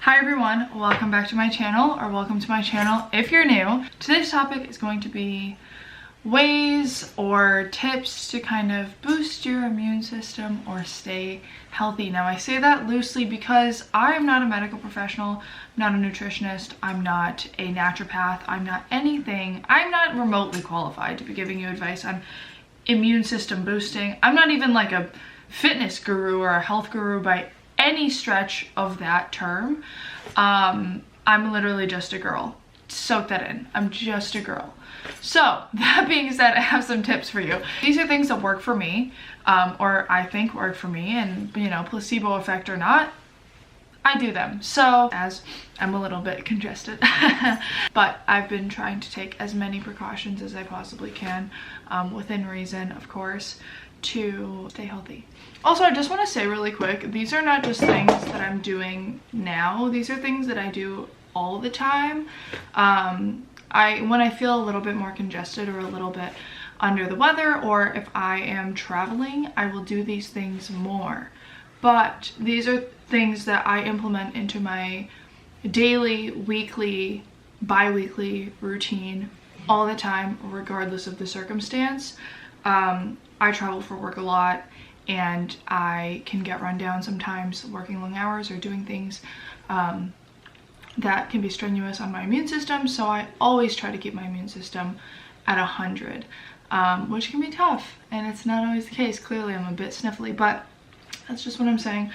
Hi everyone, welcome back to my channel, or welcome to my channel if you're new. Today's topic is going to be ways or tips to kind of boost your immune system or stay healthy. Now I say that loosely because I'm not a medical professional, I'm not a nutritionist, I'm not a naturopath, I'm not anything. I'm not remotely qualified to be giving you advice on immune system boosting. I'm not even like a fitness guru or a health guru by any stretch of that term. I'm literally just a girl. Soak that in. I'm just a girl. So that being said, I have some tips for you. These are things that work for me, or I think work for me, and you know, placebo effect or not, I do them. So as I'm a little bit congested, but I've been trying to take as many precautions as I possibly can, within reason, of course, to stay healthy. Also, I just want to say really quick, these are not just things that I'm doing now. These are things that I do all the time. When I feel a little bit more congested or a little bit under the weather, or if I am traveling, I will do these things more. But these are things that I implement into my daily, weekly, bi-weekly routine all the time, regardless of the circumstance. I travel for work a lot, and I can get run down sometimes working long hours or doing things that can be strenuous on my immune system. So I always try to keep my immune system at 100, which can be tough, and it's not always the case. Clearly I'm a bit sniffly, but that's just what I'm saying.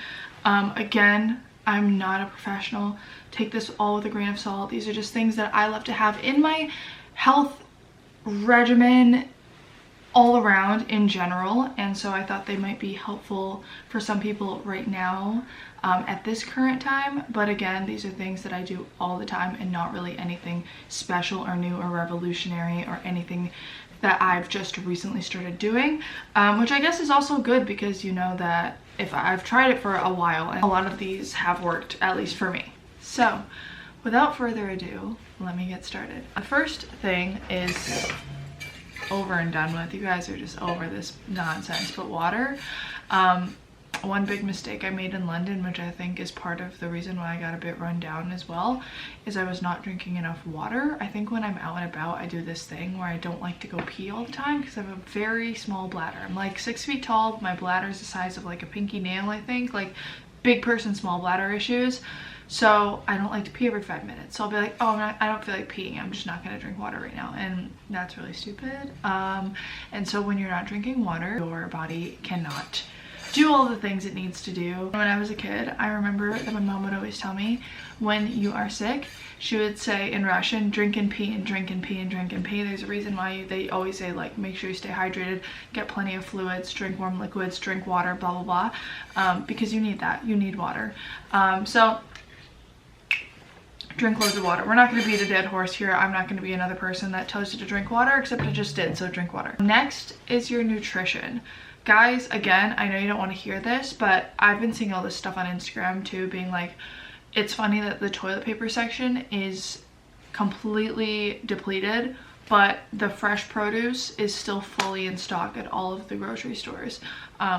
Again, I'm not a professional. Take this all with a grain of salt. These are just things that I love to have in my health regimen all around in general, and so I thought they might be helpful for some people right now, at this current time. But again, these are things that I do all the time and not really anything special or new or revolutionary or anything that I've just recently started doing, which I guess is also good, because you know that if I've tried it for a while, and a lot of these have worked, at least for me. So without further ado, let me get started. The first thing is over and done with. You guys are just over this nonsense. But water. One big mistake I made in London, which I think is part of the reason why I got a bit run down as well, is I was not drinking enough water. I think when I'm out and about, I do this thing where I don't like to go pee all the time because I have a very small bladder. I'm like 6 feet tall. My bladder is the size of like a pinky nail, I think. Like big person, small bladder issues. So I don't like to pee every 5 minutes. So I'll be like, oh, I don't feel like peeing. I'm just not gonna drink water right now. And that's really stupid. And so when you're not drinking water, your body cannot do all the things it needs to do. When I was a kid, I remember that my mom would always tell me, when you are sick, she would say in Russian, drink and pee and drink and pee and drink and pee. There's a reason why they always say, like, make sure you stay hydrated, get plenty of fluids, drink warm liquids, drink water, blah, blah, blah. Because you need that. You need water. So drink loads of water. We're not going to beat a dead horse here. I'm not going to be another person that tells you to drink water, except I just did, so drink water. Next is your nutrition. Guys, again, I know you don't want to hear this, but I've been seeing all this stuff on Instagram too, being like, it's funny that the toilet paper section is completely depleted, but the fresh produce is still fully in stock at all of the grocery stores,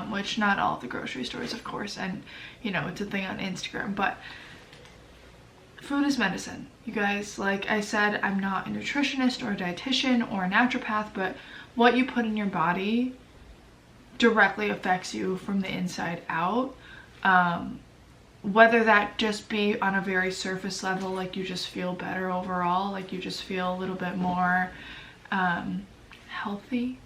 which not all of the grocery stores, of course, and you know, it's a thing on Instagram, but food is medicine, you guys. Like I said, I'm not a nutritionist or a dietitian or a naturopath, but what you put in your body directly affects you from the inside out. Whether that just be on a very surface level, like you just feel better overall, like you just feel a little bit more healthy.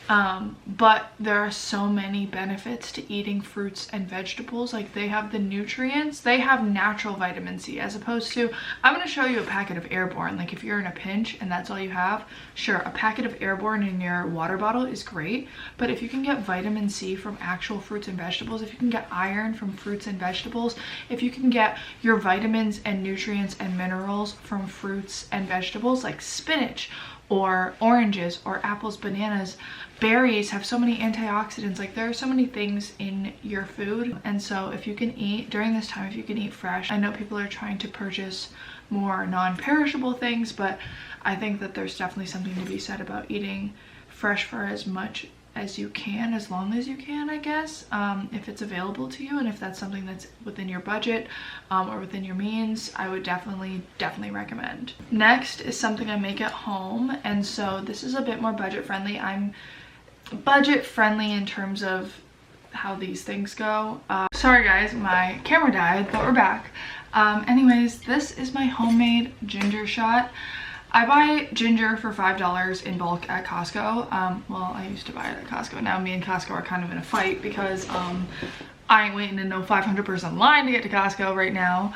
But there are so many benefits to eating fruits and vegetables. Like they have the nutrients, they have natural vitamin C, as opposed to, I'm going to show you a packet of Airborne. Like if you're in a pinch and that's all you have, sure, a packet of Airborne in your water bottle is great. But if you can get vitamin C from actual fruits and vegetables, if you can get iron from fruits and vegetables, if you can get your vitamins and nutrients and minerals from fruits and vegetables like spinach or oranges or apples, bananas, berries have so many antioxidants. Like there are so many things in your food, and so if you can eat during this time, if you can eat fresh. I know people are trying to purchase more non-perishable things, but I think that there's definitely something to be said about eating fresh for as much as you can, as long as you can, I guess, if it's available to you and if that's something that's within your budget or within your means. I would definitely recommend. Next is something I make at home, and so this is a bit more budget friendly. I'm budget friendly in terms of how these things go. Sorry guys, my camera died, but we're back. Anyways, this is my homemade ginger shot. I buy ginger for $5 in bulk at Costco. Well, I used to buy it at Costco. Now me and Costco are kind of in a fight because I ain't waiting in no 500-person line to get to Costco right now.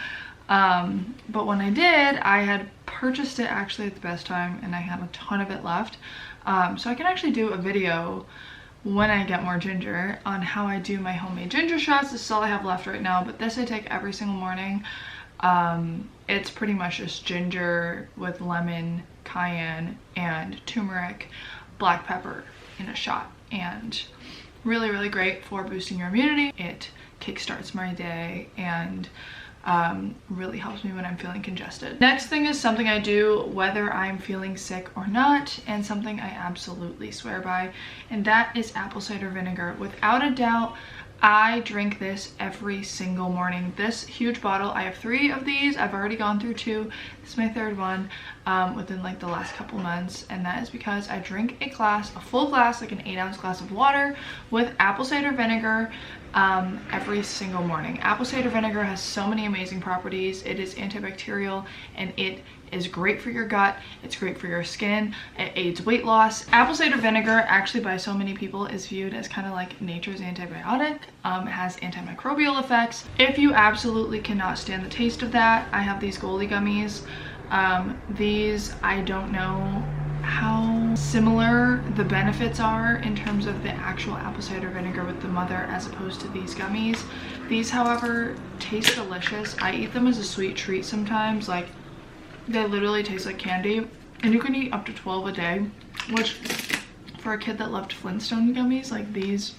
But when I did, I had purchased it actually at the best time and I had a ton of it left. So I can actually do a video when I get more ginger on how I do my homemade ginger shots. This is all I have left right now, but this I take every single morning. It's pretty much just ginger with lemon, cayenne, and turmeric, black pepper in a shot, and really great for boosting your immunity. It kickstarts my day and really helps me when I'm feeling congested. Next thing is something I do whether I'm feeling sick or not, and something I absolutely swear by, and that is apple cider vinegar. Without a doubt, I drink this every single morning. This huge bottle, I have 3 of these. I've already gone through 2. This is my 3rd one within like the last couple months, and that is because I drink a full glass, like an 8-ounce glass of water with apple cider vinegar every single morning. Apple cider vinegar has so many amazing properties. It is antibacterial and it is great for your gut. It's great for your skin. It aids weight loss. Apple cider vinegar actually by so many people is viewed as kind of like nature's antibiotic. It has antimicrobial effects. If you absolutely cannot stand the taste of that, I have these Goldie gummies. These, I don't know how similar the benefits are in terms of the actual apple cider vinegar with the mother as opposed to these gummies. These, however, taste delicious. I eat them as a sweet treat sometimes. Like, they literally taste like candy, and you can eat up to 12 a day, which for a kid that loved Flintstone gummies, like these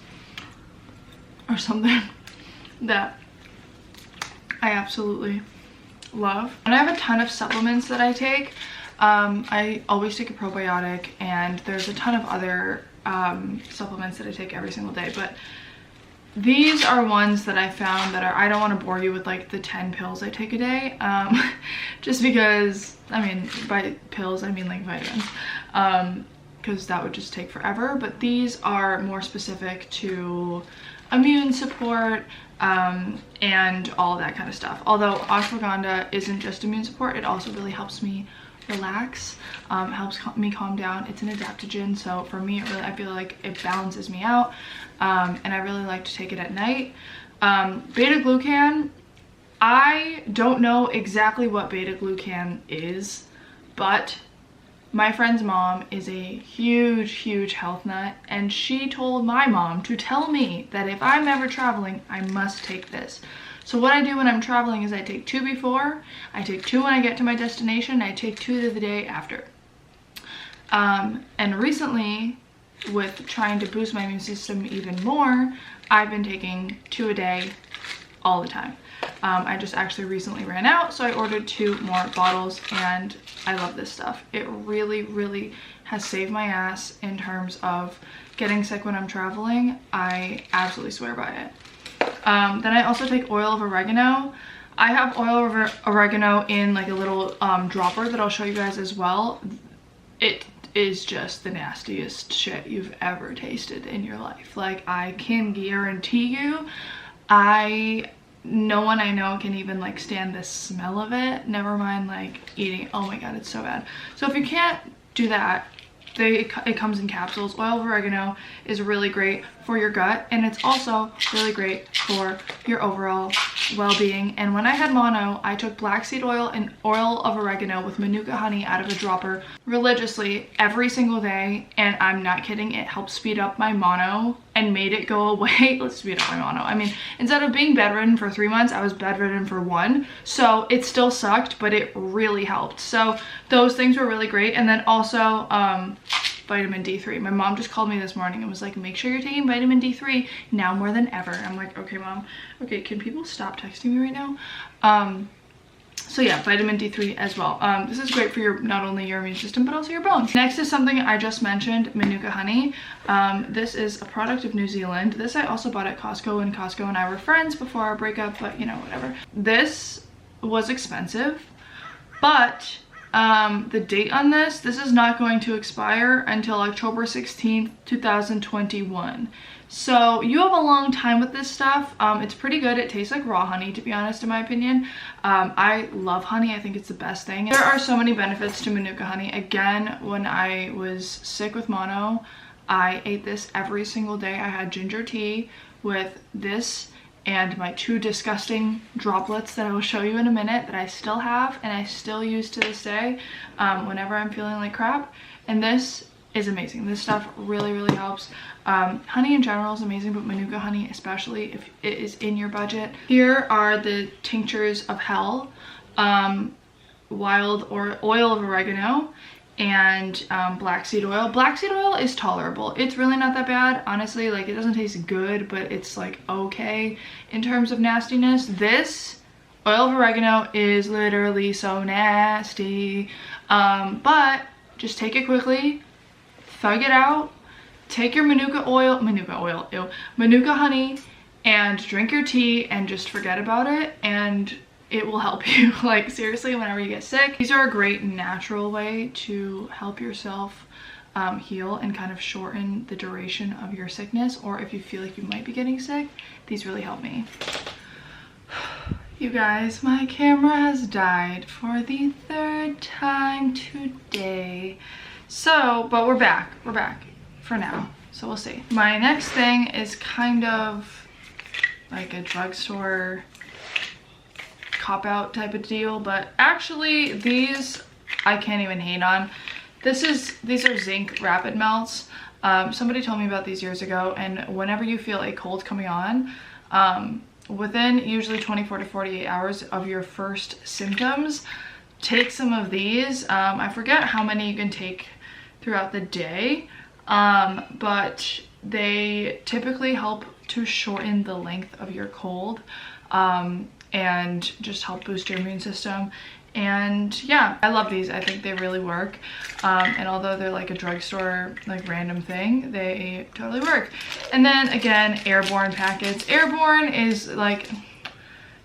are something that I absolutely love. And I have a ton of supplements that I take. I always take a probiotic, and there's a ton of other supplements that I take every single day, but these are ones that I found that are, I don't want to bore you with like the 10 pills I take a day, just because, I mean, by pills I mean like vitamins, because that would just take forever. But these are more specific to immune support and all that kind of stuff. Although ashwagandha isn't just immune support, it also really helps me relax, helps me calm down. It's an adaptogen, so for me, it really, I feel like it balances me out, and I really like to take it at night. Beta-glucan, I don't know exactly what beta-glucan is, but my friend's mom is a huge health nut, and she told my mom to tell me that if I'm ever traveling, I must take this. So what I do when I'm traveling is I take 2 before, I take 2 when I get to my destination, I take 2 the day after. And recently, with trying to boost my immune system even more, I've been taking 2 a day all the time. I just actually recently ran out, so I ordered 2 more bottles, and I love this stuff. It really has saved my ass in terms of getting sick when I'm traveling. I absolutely swear by it. Then I also take oil of oregano. I have oil of oregano in like a little dropper that I'll show you guys as well. It is just the nastiest shit you've ever tasted in your life. Like, I can guarantee you, no one I know can even like stand the smell of it, never mind like eating. Oh my god, it's so bad. So if you can't do that, it comes in capsules. Oil of oregano is really great for your gut, and it's also really great for your overall well-being. And when I had mono, I took black seed oil and oil of oregano with manuka honey out of a dropper religiously every single day, and I'm not kidding, it helped speed up my mono and made it go away. Let's speed up my mono. I mean, instead of being bedridden for 3 months, I was bedridden for 1, so it still sucked, but it really helped. So those things were really great. And then also vitamin D3. My mom just called me this morning and was like, make sure you're taking vitamin D3 now more than ever. I'm like, okay mom, okay, can people stop texting me right now? So yeah, vitamin D3 as well. This is great for your, not only your immune system, but also your bones. Next is something I just mentioned, Manuka honey. This is a product of New Zealand. This I also bought at Costco, and Costco and I were friends before our breakup, but you know, whatever. This was expensive, but the date on this is not going to expire until October 16th, 2021. So you have a long time with this stuff. It's pretty good. It tastes like raw honey, to be honest, in my opinion. I love honey. I think it's the best thing. There are so many benefits to Manuka honey. Again, when I was sick with mono, I ate this every single day. I had ginger tea with this and my 2 disgusting droplets that I will show you in a minute that I still have and I still use to this day whenever I'm feeling like crap. And this is amazing. This stuff really, really helps. Honey in general is amazing, but Manuka honey especially if it is in your budget. Here are the tinctures of hell, wild or oil of oregano, and black seed oil. Black seed oil is tolerable. It's really not that bad, honestly. Like, it doesn't taste good, but it's like okay in terms of nastiness. This oil of oregano is literally so nasty, but just take it quickly, thug it out, take your Manuka honey, and drink your tea and just forget about it, and it will help you. Like, seriously, whenever you get sick, these are a great natural way to help yourself heal and kind of shorten the duration of your sickness, or if you feel like you might be getting sick, these really help me. You guys, my camera has died for the 3rd time today. So, but we're back for now, so we'll see. My next thing is kind of like a drugstore cop-out type of deal, but actually these I can't even hate on. These are zinc rapid melts. Somebody told me about these years ago, and whenever you feel a cold coming on, within usually 24 to 48 hours of your first symptoms, take some of these. I forget how many you can take throughout the day, but they typically help to shorten the length of your cold, and just help boost your immune system. And yeah, I love these. I think they really work, and although they're like a drugstore like random thing, they totally work. And then again, Airborne packets. Airborne is like,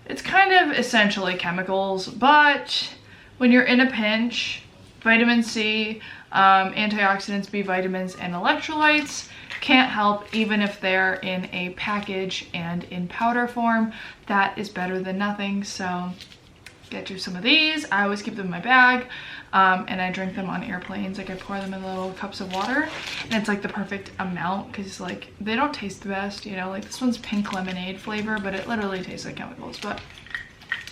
it's kind of essentially chemicals, but when you're in a pinch, vitamin C, antioxidants, B vitamins, and electrolytes can't help, even if they're in a package and in powder form. That is better than nothing. So get you some of these. I always keep them in my bag, and I drink them on airplanes. Like, I pour them in little cups of water, and it's like the perfect amount, because like they don't taste the best, you know. Like, this one's pink lemonade flavor, but it literally tastes like chemicals, but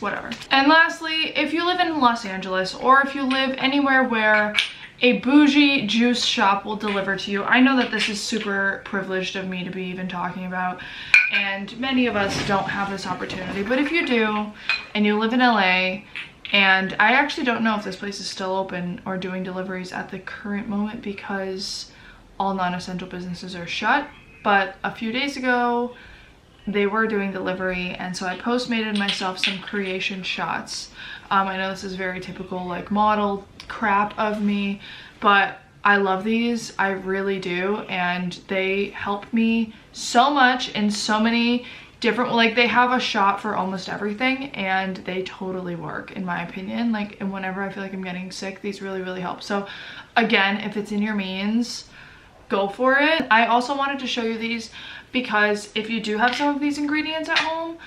whatever. And lastly, if you live in Los Angeles, or if you live anywhere where a bougie juice shop will deliver to you. I know that this is super privileged of me to be even talking about, and many of us don't have this opportunity, but if you do and you live in LA, and I actually don't know if this place is still open or doing deliveries at the current moment because all non-essential businesses are shut, but a few days ago they were doing delivery, and so I postmated myself some creation shots. I know this is very typical like model crap of me, but I love these. I really do, and they help me so much in so many different, like, they have a shot for almost everything, and they totally work in my opinion. Like, and whenever I feel like I'm getting sick, these really, really help. So again, if it's in your means, go for it. I also wanted to show you these because if you do have some of these ingredients at home,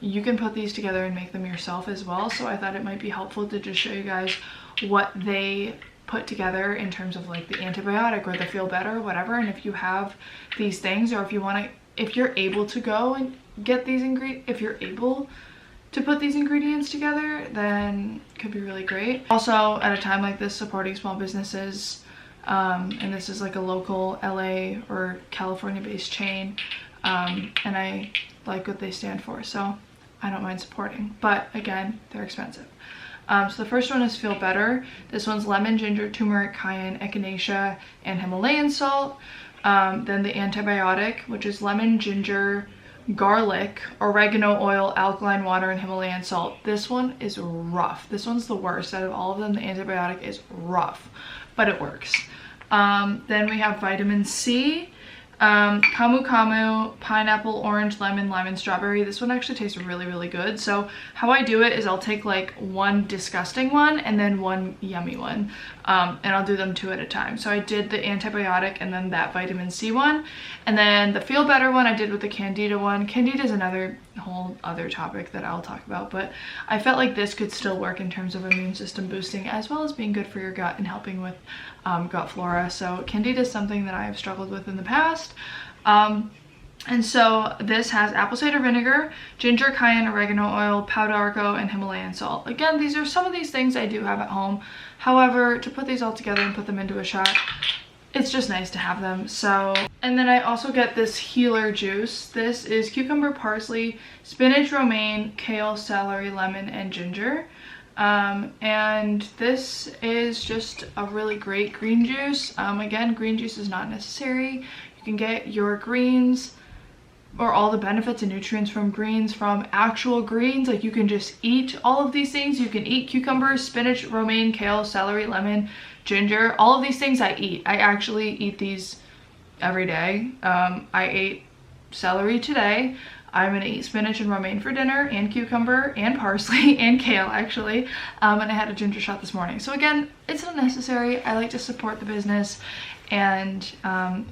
you can put these together and make them yourself as well. So I thought it might be helpful to just show you guys what they put together in terms of like the antibiotic or the feel better or whatever. And if you have these things, or if you want to, if you're able to go and get these ingredients, if you're able to put these ingredients together, then it could be really great. Also, at a time like this, supporting small businesses, and this is like a local LA or California based chain, and I like what they stand for, so I don't mind supporting, but again, they're expensive. So the first one is Feel Better. This one's lemon, ginger, turmeric, cayenne, echinacea, and Himalayan salt. Then the antibiotic, which is lemon, ginger, garlic, oregano oil, alkaline water, and Himalayan salt. This one is rough. This one's the worst out of all of them. The antibiotic is rough, but it works. Then we have vitamin C, camu camu, pineapple, orange, lemon, lime, and strawberry. This one actually tastes really, really good. So how I do it is I'll take like one disgusting one and then one yummy one, and I'll do them 2 at a time. So I did the antibiotic and then that vitamin C one, and then the feel better one I did with the Candida one. Candida is another whole other topic that I'll talk about, but I felt like this could still work in terms of immune system boosting as well as being good for your gut and helping with gut flora. So Candida is something that I have struggled with in the past. And so this has apple cider vinegar, ginger, cayenne, oregano oil, pau d'arco, and Himalayan salt. Again, these are some of these things I do have at home. However, to put these all together and put them into a shot, it's just nice to have them. So, and then I also get this healer juice. This is cucumber, parsley, spinach, romaine, kale, celery, lemon, and ginger. And this is just a really great green juice. Again, green juice is not necessary. You can get your greens or all the benefits and nutrients from greens from actual greens. Like, you can just eat all of these things. You can eat cucumbers, spinach, romaine, kale, celery, lemon, ginger. All of these things I eat. I actually eat these every day. I ate celery today. I'm gonna eat spinach and romaine for dinner, and cucumber and parsley and kale actually, and I had a ginger shot this morning. So again, it's not necessary. I like to support the business, and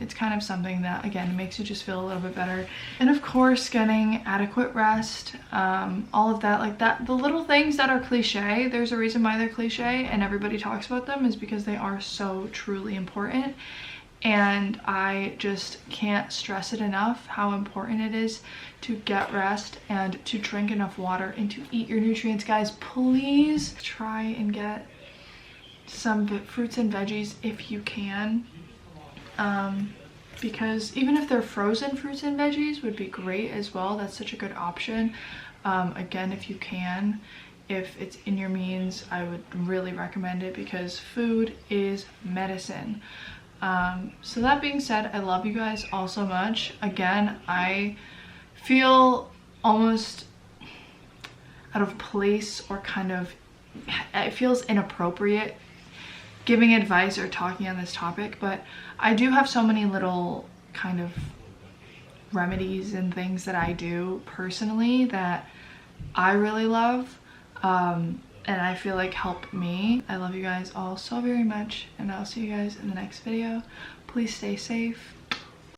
it's kind of something that again makes you just feel a little bit better. And of course, getting adequate rest, all of that, like that, the little things that are cliche, there's a reason why they're cliche and everybody talks about them, is because they are so truly important. And I just can't stress it enough how important it is to get rest and to drink enough water and to eat your nutrients. Guys, please try and get some fruits and veggies if you can, because even if they're frozen fruits and veggies would be great as well. That's such a good option. Again, if you can, if it's in your means, I would really recommend it, because food is medicine. So that being said, I love you guys all so much. Again, I feel almost out of place, or kind of, it feels inappropriate giving advice or talking on this topic, but I do have so many little kind of remedies and things that I do personally that I really love, and I feel like help me. I love you guys all so very much, and I'll see you guys in the next video. Please stay safe.